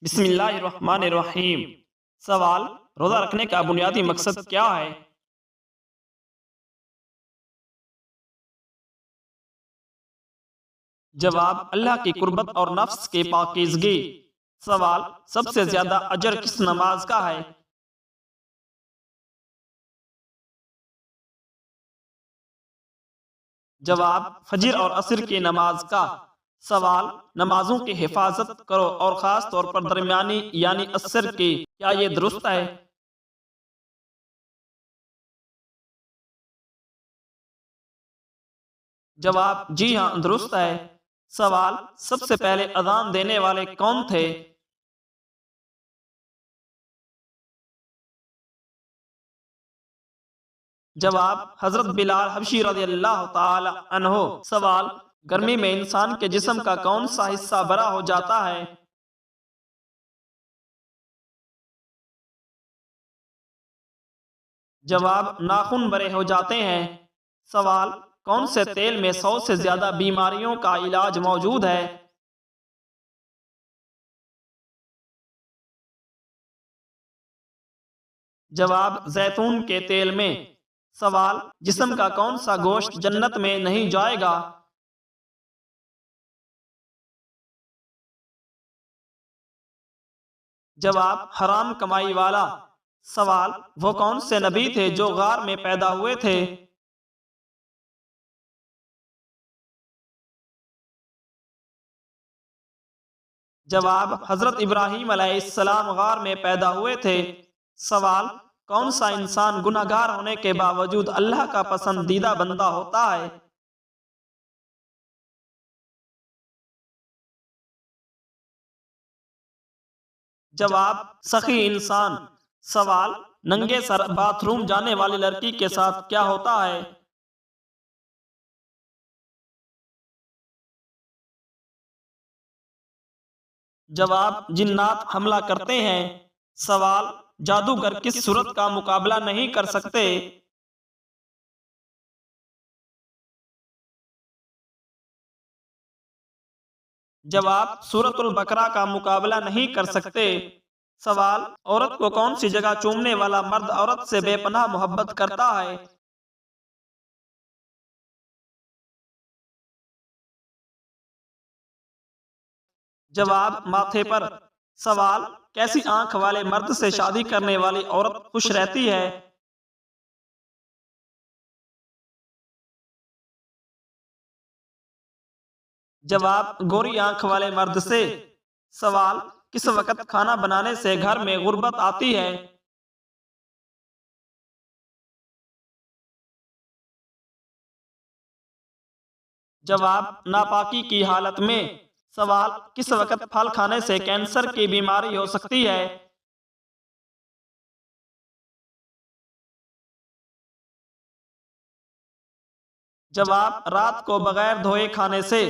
بسم اللہ الرحمن الرحیم۔ سوال: روزہ رکھنے کا بنیادی مقصد کیا ہے؟ جواب: اللہ کی قربت اور نفس کی پاکیزگی۔ سوال: سب سے زیادہ اجر کس نماز کا ہے؟ جواب: فجر اور عصر کی نماز کا۔ سوال: نمازوں کی حفاظت کرو اور خاص طور پر درمیانی یعنی عصر کی، کیا یہ درست ہے؟ جواب: جی ہاں، درست ہے۔ سوال: سب سے پہلے اذان دینے والے کون تھے؟ جواب: حضرت بلال حبشی رضی اللہ تعالی عنہ۔ سوال: گرمی میں انسان کے جسم کا کون سا حصہ بڑا ہو جاتا ہے؟ جواب: ناخن بڑے ہو جاتے ہیں۔ سوال: کون سے تیل میں 100 سے زیادہ بیماریوں کا علاج موجود ہے؟ جواب: زیتون کے تیل میں۔ سوال: جسم کا کون سا گوشت جنت میں نہیں جائے گا؟ جواب: حرام کمائی والا۔ سوال: وہ کون سے نبی تھے جو غار میں پیدا ہوئے تھے؟ جواب: حضرت ابراہیم علیہ السلام غار میں پیدا ہوئے تھے۔ سوال: کون سا انسان گناہ گار ہونے کے باوجود اللہ کا پسندیدہ بندہ ہوتا ہے؟ جواب: سخی انسان۔ سوال: ننگے سر باتھ روم جانے والی لڑکی کے ساتھ کیا ہوتا ہے؟ جواب: جنات حملہ کرتے ہیں۔ سوال: جادوگر کس صورت کا مقابلہ نہیں کر سکتے؟ جواب: سورۃ البقرہ کا مقابلہ نہیں کر سکتے۔ سوال: عورت کو کون سی جگہ چومنے والا مرد عورت سے بے پناہ محبت کرتا ہے؟ جواب: ماتھے پر۔ سوال: کیسی آنکھ والے مرد سے شادی کرنے والی عورت خوش رہتی ہے؟ جواب: گوری آنکھ والے مرد سے۔ سوال: کس وقت کھانا بنانے سے گھر میں غربت آتی ہے؟ جواب: ناپاکی کی حالت میں۔ سوال: کس وقت پھل کھانے سے کینسر کی بیماری ہو سکتی ہے؟ جواب: رات کو بغیر دھوئے کھانے سے۔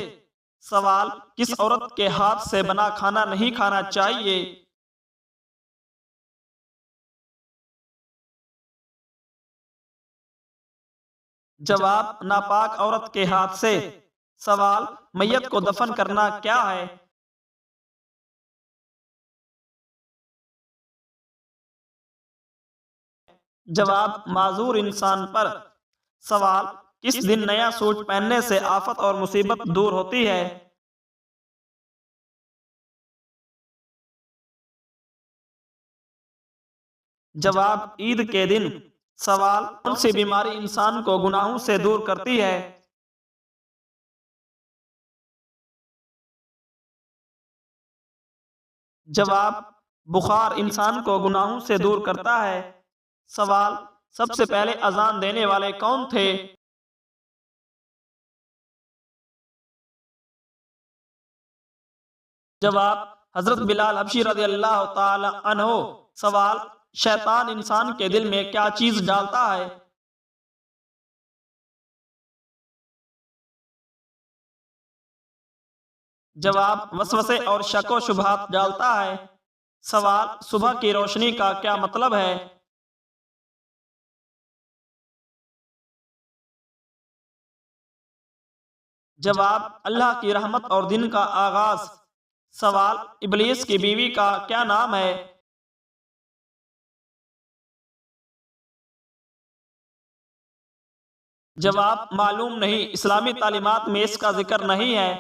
سوال: کس عورت کے ہاتھ سے بنا کھانا نہیں کھانا چاہیے؟ جواب: ناپاک عورت کے ہاتھ سے۔ سوال: میت کو دفن کرنا کیا ہے؟ جواب: معذور انسان پر۔ سوال: کس دن نیا سوٹ پہننے سے آفت اور مصیبت دور ہوتی ہے؟ جواب: عید کے دن۔ سوال: کون سی بیماری انسان کو گناہوں سے دور کرتی ہے؟ جواب: بخار انسان کو گناہوں سے دور کرتا ہے۔ سوال: سب سے پہلے اذان دینے والے کون تھے؟ جواب: حضرت بلال حبشی رضی اللہ تعالی عنہ۔ سوال: شیطان انسان کے دل میں کیا چیز ڈالتا ہے؟ جواب: وسوسے اور شک و شبہات ڈالتا ہے۔ سوال: صبح کی روشنی کا کیا مطلب ہے؟ جواب: اللہ کی رحمت اور دن کا آغاز۔ سوال، ابلیس کی بیوی کا کیا نام ہے؟ جواب، معلوم نہیں، اسلامی تعلیمات میں اس کا ذکر نہیں ہے۔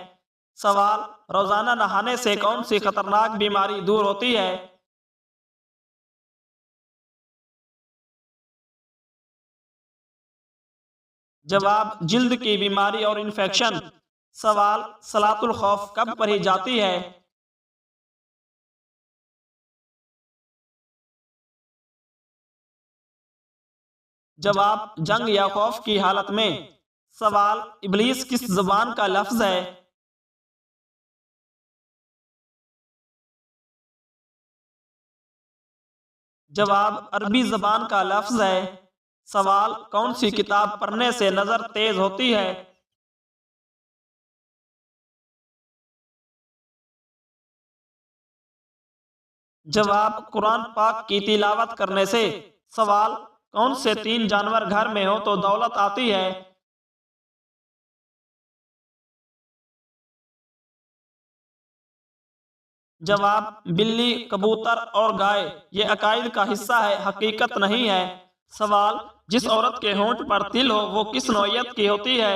سوال، روزانہ نہانے سے کون سی خطرناک بیماری دور ہوتی ہے؟ جواب، جلد کی بیماری اور انفیکشن۔ سوال، صلاۃ الخوف کب پڑھی جاتی ہے؟ جواب، جنگ یا خوف کی حالت میں۔ سوال، ابلیس کس زبان کا لفظ ہے؟ جواب، عربی زبان کا لفظ ہے۔ سوال، کون سی کتاب پڑھنے سے نظر تیز ہوتی ہے؟ جواب، قرآن پاک کی تلاوت کرنے سے۔ سوال، کون سے تین جانور گھر میں ہو تو دولت آتی ہے؟ جواب، بلی، کبوتر اور گائے۔ یہ عقائد کا حصہ ہے، حقیقت نہیں ہے۔ سوال، جس عورت کے ہونٹ پر تل ہو وہ کس نوعیت کی ہوتی ہے؟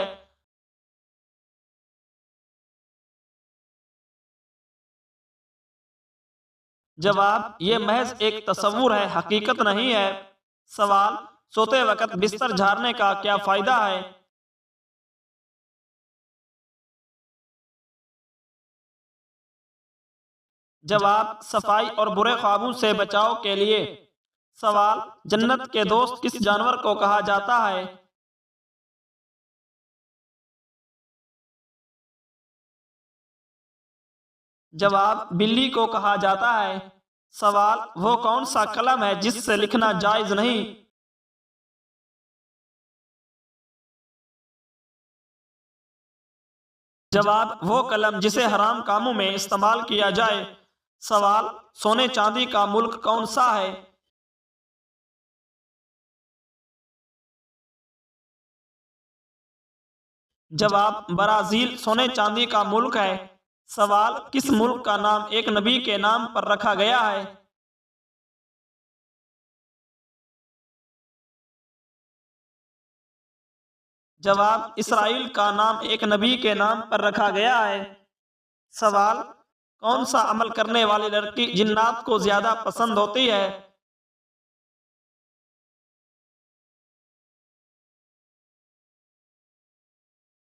جواب، یہ محض ایک تصور ہے، حقیقت نہیں ہے۔ سوال، سوتے وقت بستر جھاڑنے کا کیا فائدہ ہے؟ جواب، صفائی اور برے خوابوں سے بچاؤ کے لیے۔ سوال، جنت کے دوست کس جانور کو کہا جاتا ہے؟ جواب، بلی کو کہا جاتا ہے۔ سوال، وہ کون سا قلم ہے جس سے لکھنا جائز نہیں؟ جواب، وہ قلم جسے حرام کاموں میں استعمال کیا جائے۔ سوال، سونے چاندی کا ملک کون سا ہے؟ جواب، برازیل سونے چاندی کا ملک ہے۔ سوال، کس ملک کا نام ایک نبی کے نام پر رکھا گیا ہے؟ جواب، اسرائیل کا نام ایک نبی کے نام پر رکھا گیا ہے۔ سوال، کون سا عمل کرنے والی لڑکی جنات کو زیادہ پسند ہوتی ہے؟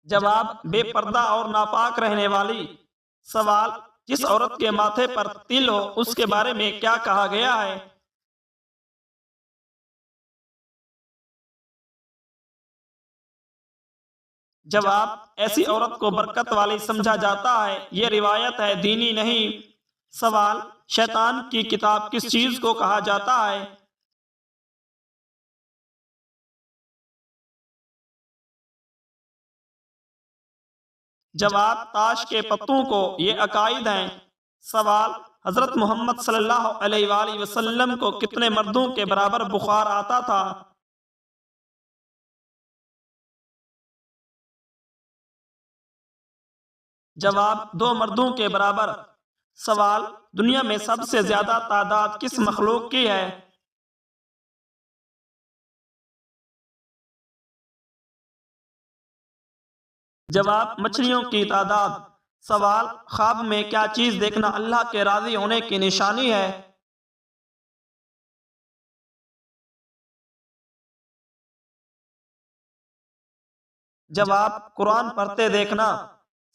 جواب، بے پردہ اور ناپاک رہنے والی۔ سوال، جس عورت کے ماتھے پر تل ہو اس کے بارے میں کیا کہا گیا ہے؟ جواب، ایسی عورت کو برکت والی سمجھا جاتا ہے، یہ روایت ہے، دینی نہیں۔ سوال، شیطان کی کتاب کس چیز کو کہا جاتا ہے؟ جواب، تاش کے پتوں کو۔ یہ عقائد ہیں۔ سوال، حضرت محمد صلی اللہ علیہ وآلہ وسلم کو کتنے مردوں کے برابر بخار آتا تھا؟ جواب، 2 مردوں کے برابر۔ سوال، دنیا میں سب سے زیادہ تعداد کس مخلوق کی ہے؟ جواب، مچھلیوں کی تعداد۔ سوال، خواب میں کیا چیز دیکھنا اللہ کے راضی ہونے کی نشانی ہے؟ جواب، قرآن پڑھتے دیکھنا۔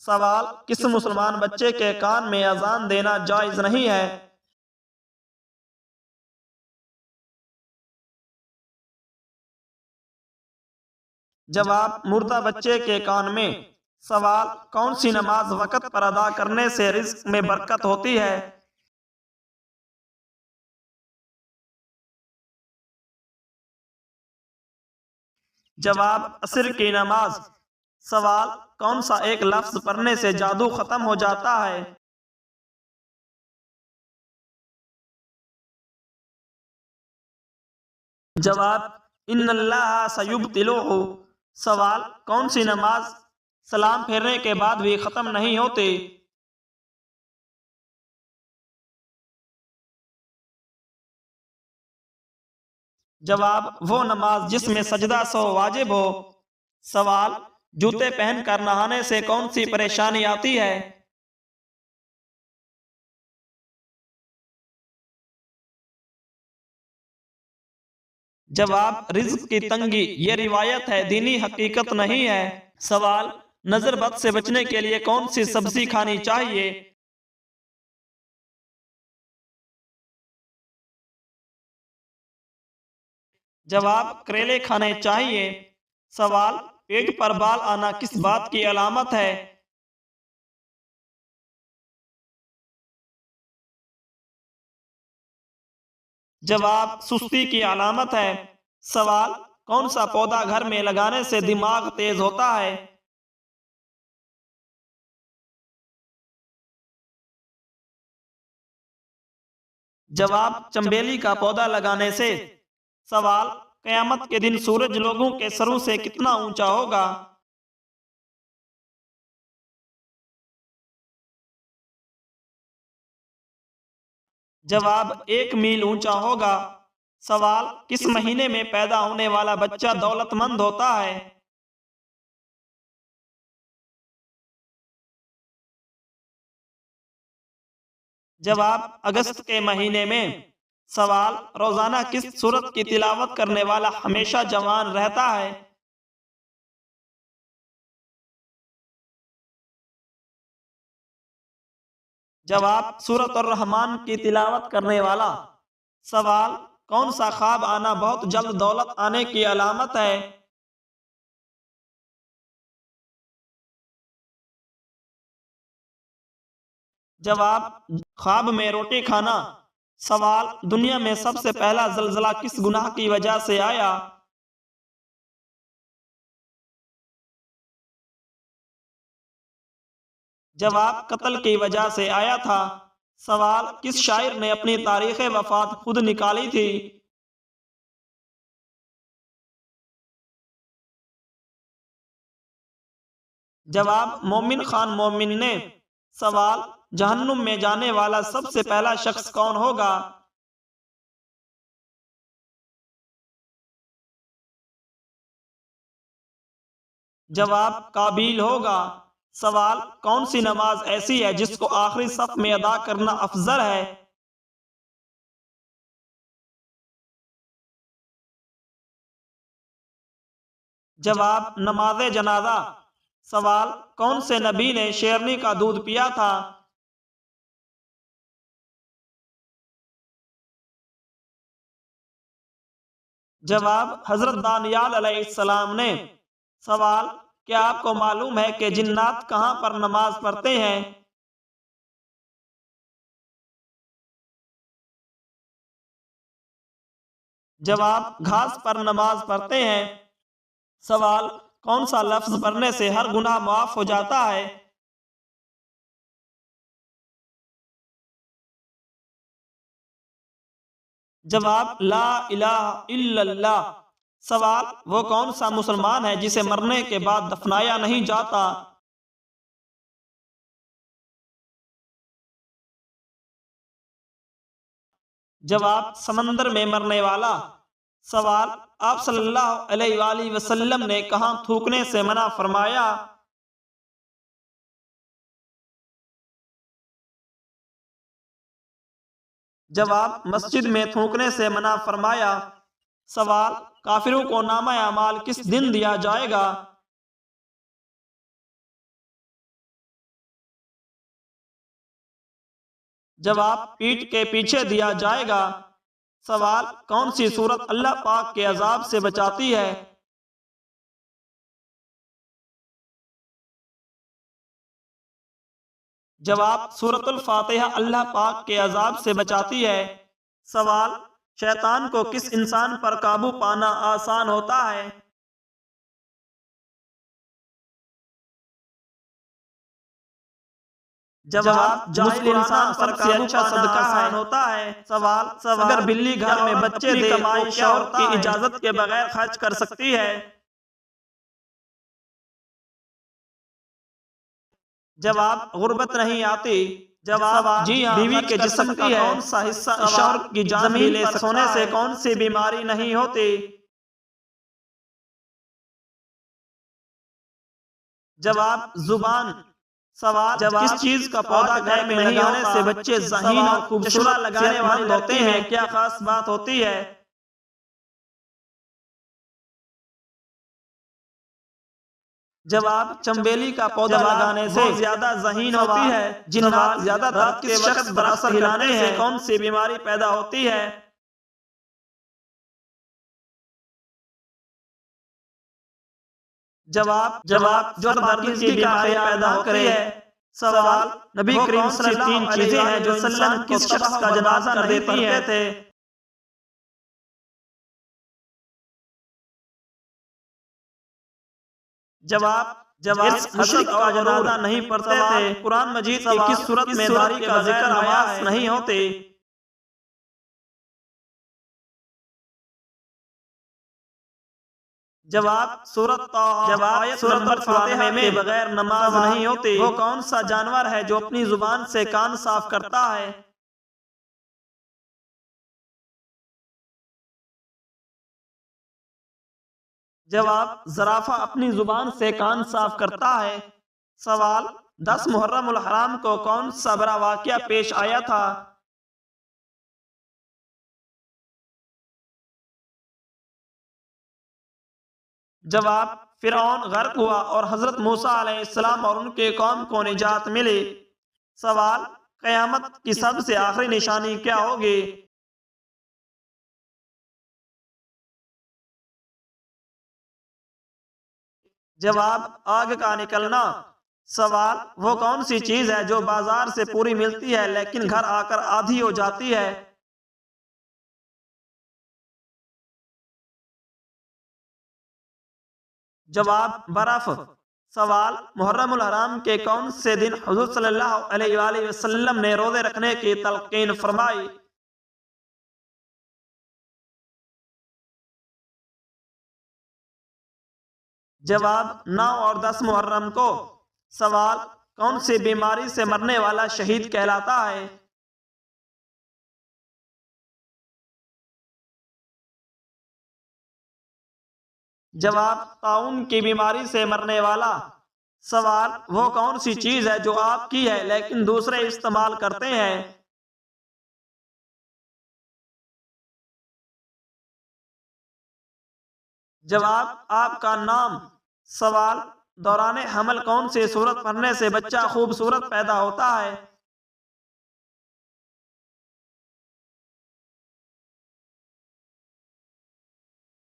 سوال، کس مسلمان بچے کے کان میں اذان دینا جائز نہیں ہے؟ جواب، مردہ بچے کے کان میں۔ سوال، کون سی نماز وقت پر ادا کرنے سے رزق میں برکت ہوتی ہے؟ جواب، عصر کی نماز۔ سوال، کون سا ایک لفظ پڑھنے سے جادو ختم ہو جاتا ہے؟ جواب، ان اللہ سیبطلہ۔ سوال، کون سی نماز سلام پھیرنے کے بعد بھی ختم نہیں ہوتی؟ جواب وہ نماز جس میں سجدہ سو واجب ہو۔ سوال جوتے پہن کر نہانے سے کون سی پریشانی آتی ہے؟ جواب رزق کی تنگی، یہ روایت ہے، دینی حقیقت نہیں ہے۔ سوال نظر بد سے بچنے کے لیے کون سی سبزی کھانی چاہیے؟ جواب کریلے کھانے چاہیے۔ سوال پیٹ پر بال آنا کس بات کی علامت ہے؟ جواب سستی کی علامت ہے۔ سوال کون سا پودا گھر میں لگانے سے دماغ تیز ہوتا ہے؟ جواب چنبیلی کا پودا لگانے سے۔ سوال قیامت کے دن سورج لوگوں کے سروں سے کتنا اونچا ہوگا؟ جواب 1 میل اونچا ہوگا۔ سوال کس مہینے میں پیدا ہونے والا بچہ دولت مند ہوتا ہے؟ جواب اگست کے مہینے میں۔ سوال روزانہ کس سورت کی تلاوت کرنے والا ہمیشہ جوان رہتا ہے؟ جواب سورت الرحمن کی تلاوت کرنے والا۔ سوال کون سا خواب آنا بہت جلد دولت آنے کی علامت ہے؟ جواب خواب میں روٹی کھانا۔ سوال دنیا میں سب سے پہلا زلزلہ کس گناہ کی وجہ سے آیا؟ جواب قتل کی وجہ سے آیا تھا۔ سوال کس شاعر نے اپنی تاریخ وفات خود نکالی تھی؟ جواب مومن خان مومن نے۔ سوال جہنم میں جانے والا سب سے پہلا شخص کون ہوگا؟ جواب قابیل ہوگا۔ سوال کون سی نماز ایسی ہے جس کو آخری صف میں ادا کرنا افضل ہے؟ جواب نماز جنازہ۔ سوال کون سے نبی نے شیرنی کا دودھ پیا تھا؟ جواب حضرت دانیال علیہ السلام نے۔ سوال کیا آپ کو معلوم ہے کہ جنات کہاں پر نماز پڑھتے ہیں؟ جواب گھاس پر نماز پڑھتے ہیں۔ سوال کون سا لفظ پڑھنے سے ہر گناہ معاف ہو جاتا ہے؟ جواب لا الہ الا اللہ۔ سوال وہ کون سا مسلمان ہے جسے مرنے کے بعد دفنایا نہیں جاتا؟ جواب سمندر میں مرنے والا۔ سوال آپ صلی اللہ علیہ وآلہ وسلم نے کہاں تھوکنے سے منع فرمایا؟ جواب مسجد میں تھوکنے سے منع فرمایا۔ سوال کافروں کو نامہ اعمال کس دن دیا جائے گا؟ جواب پیٹھ کے پیچھے دیا جائے گا۔ سوال کون سی صورت اللہ پاک کے عذاب سے بچاتی ہے؟ جواب سورۃ الفاتحہ اللہ پاک کے عذاب سے بچاتی ہے۔ سوال شیطان کو کس انسان پر قابو پانا آسان ہوتا ہے؟ جواب جاہل انسان پر قابو پانا آسان ہوتا ہے۔ سوال اگر بلی گھر میں بچے دے تو شوہر کی اجازت کے بغیر خرچ کر سکتی ہے؟ جواب غربت نہیں آتی۔ جواب جی ہاں، بیوی کے جسم کا کون سا حصہ شوہر کی جان بھی لے سونے سے کون سی بیماری نہیں ہوتی؟ جواب زبان۔ سوال کس چیز کا پودا گھر میں لگانے سے بچے ذہین اور خوبصورت لگانے والے ہوتے ہیں؟ کیا خاص بات ہوتی ہے؟ جواب چنبیلی کا پودا لگانے سے زیادہ ذہین ہوتی ہے۔ جنات زیادہ تر کس شخص پر اثر ہلانے سے کون سی بیماری پیدا ہوتی ہے؟ جواب جو درگزگی کی خیال پیدا ہوتی ہے۔ سوال نبی کریم صلی اللہ علیہ وسلم تین چیزیں ہیں جو انسان کس شخص کا جنازہ کر دیتی ہیں؟ جب مشرک کا جنازہ نہیں پڑھتے تھے، قرآن مجید کی کس صورت میں داڑھی کا ذکر نماز نہیں ہوتے؟ جواب سورۃ طٰہٰ آیت نمبر 94 میں بغیر نماز نہیں ہوتی۔ وہ کون سا جانور ہے جو اپنی زبان سے کان صاف کرتا ہے؟ جواب زرافہ اپنی زبان سے کان صاف کرتا ہے۔ سوال 10 محرم الحرام کو کون سا بڑا واقعہ پیش آیا تھا؟ جواب فرعون غرق ہوا اور حضرت موسیٰ علیہ السلام اور ان کے قوم کو نجات ملی۔ سوال قیامت کی سب سے آخری نشانی کیا ہوگی؟ جواب آگ کا نکلنا۔ سوال وہ کون سی چیز ہے جو بازار سے پوری ملتی ہے لیکن گھر آ کر آدھی ہو جاتی ہے؟ جواب برف۔ سوال محرم الحرام کے کون سے دن حضور صلی اللہ علیہ وآلہ وسلم نے روزے رکھنے کی تلقین فرمائی؟ جواب 9 اور 10 محرم کو۔ سوال کون سی بیماری سے مرنے والا شہید کہلاتا ہے؟ جواب طاعون کی بیماری سے مرنے والا۔ سوال وہ کون سی چیز ہے جو آپ کی ہے لیکن دوسرے استعمال کرتے ہیں؟ جواب آپ کا نام۔ سوال دوران حمل کون سی سورت پڑھنے سے بچہ خوبصورت پیدا ہوتا ہے؟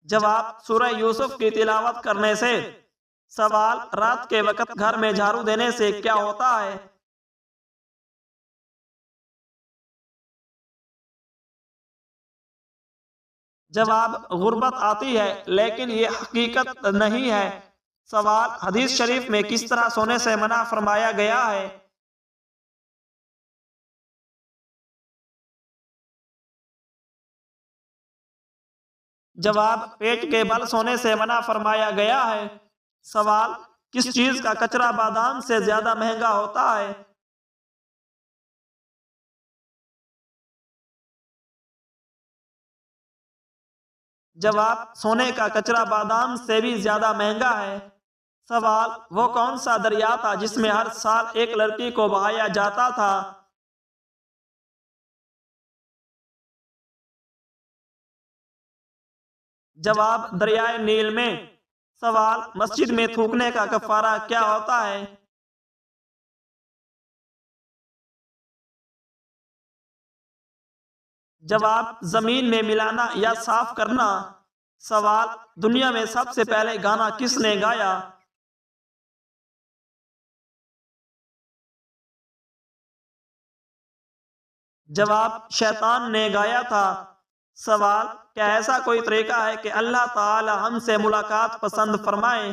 جواب سورہ یوسف کی تلاوت کرنے سے۔ سوال رات کے وقت گھر میں جھاڑو دینے سے کیا ہوتا ہے؟ جواب غربت آتی ہے لیکن یہ حقیقت نہیں ہے۔ سوال حدیث شریف میں کس طرح سونے سے منع فرمایا گیا ہے؟ جواب پیٹ کے بل سونے سے منع فرمایا گیا ہے۔ سوال کس چیز کا کچرا بادام سے زیادہ مہنگا ہوتا ہے؟ جواب سونے کا کچرا بادام سے بھی زیادہ مہنگا ہے۔ سوال وہ کون سا دریا تھا جس میں ہر سال ایک لڑکی کو بہایا جاتا تھا؟ جواب دریائے نیل میں۔ سوال مسجد میں تھوکنے کا کفارہ کیا ہوتا ہے؟ جواب زمین میں ملانا یا صاف کرنا۔ سوال دنیا میں سب سے پہلے گانا کس نے گایا؟ جواب شیطان نے گایا تھا۔ سوال کیا ایسا کوئی طریقہ ہے کہ اللہ تعالی ہم سے ملاقات پسند فرمائے؟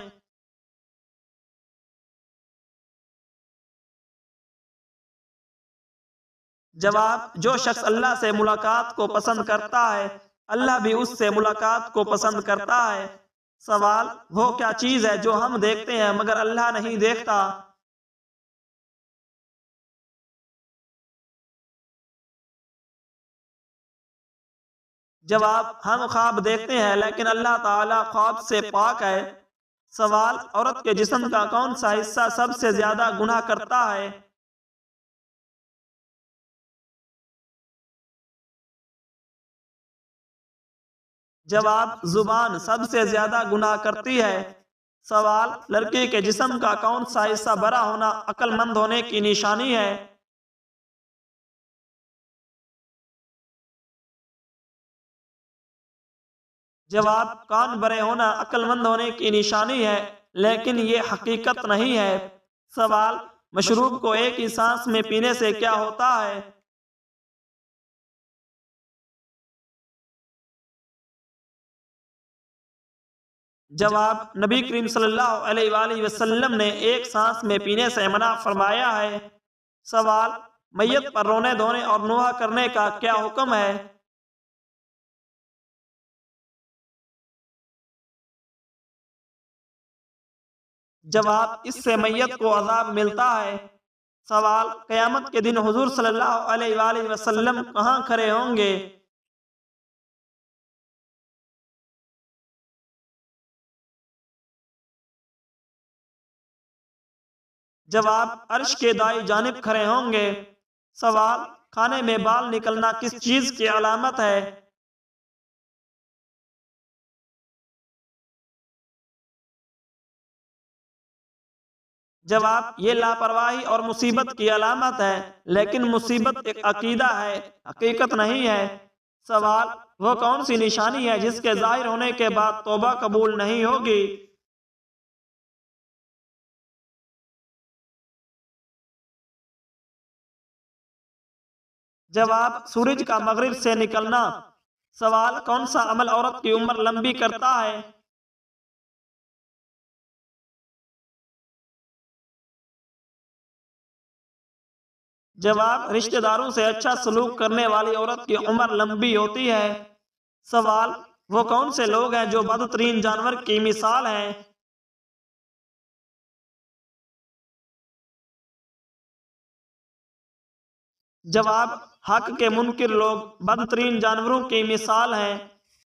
جواب جو شخص اللہ سے ملاقات کو پسند کرتا ہے اللہ بھی اس سے ملاقات کو پسند کرتا ہے۔ سوال وہ کیا چیز ہے جو ہم دیکھتے ہیں مگر اللہ نہیں دیکھتا؟ جواب: ہم خواب دیکھتے ہیں لیکن اللہ تعالیٰ خواب سے پاک ہے۔ سوال: عورت کے جسم کا کون سا حصہ سب سے زیادہ گناہ کرتا ہے؟ جواب: زبان سب سے زیادہ گناہ کرتی ہے۔ سوال: لڑکی کے جسم کا کون سا حصہ بڑا ہونا عقل مند ہونے کی نشانی ہے؟ جواب: کان بڑے ہونا عقل مند ہونے کی نشانی ہے، لیکن یہ حقیقت نہیں ہے۔ سوال: مشروب کو ایک ہی سانس میں پینے سے کیا ہوتا ہے؟ جواب: نبی کریم صلی اللہ علیہ وآلہ وسلم نے ایک سانس میں پینے سے منع فرمایا ہے۔ سوال: میت پر رونے دھونے اور نوحہ کرنے کا کیا حکم ہے؟ جواب: اس سے میت کو عذاب ملتا ہے۔ سوال: قیامت کے دن حضور صلی اللہ علیہ وآلہ وسلم کہاں کھڑے ہوں گے؟ جواب: عرش کے دائیں جانب کھڑے ہوں گے۔ سوال: کھانے میں بال نکلنا کس چیز کی علامت ہے؟ جواب: یہ لاپرواہی اور مصیبت کی علامت ہے، لیکن مصیبت ایک عقیدہ ہے، حقیقت نہیں ہے۔ سوال: وہ کون سی نشانی ہے جس کے ظاہر ہونے کے بعد توبہ قبول نہیں ہوگی؟ جواب: سورج کا مغرب سے نکلنا۔ سوال: کون سا عمل عورت کی عمر لمبی کرتا ہے؟ جواب: رشتہ داروں سے اچھا سلوک کرنے والی عورت کی عمر لمبی ہوتی ہے۔ سوال: وہ کون سے لوگ ہیں جو بدترین جانور کی مثال ہیں؟ جواب: حق کے منکر لوگ بدترین جانوروں کی مثال ہیں۔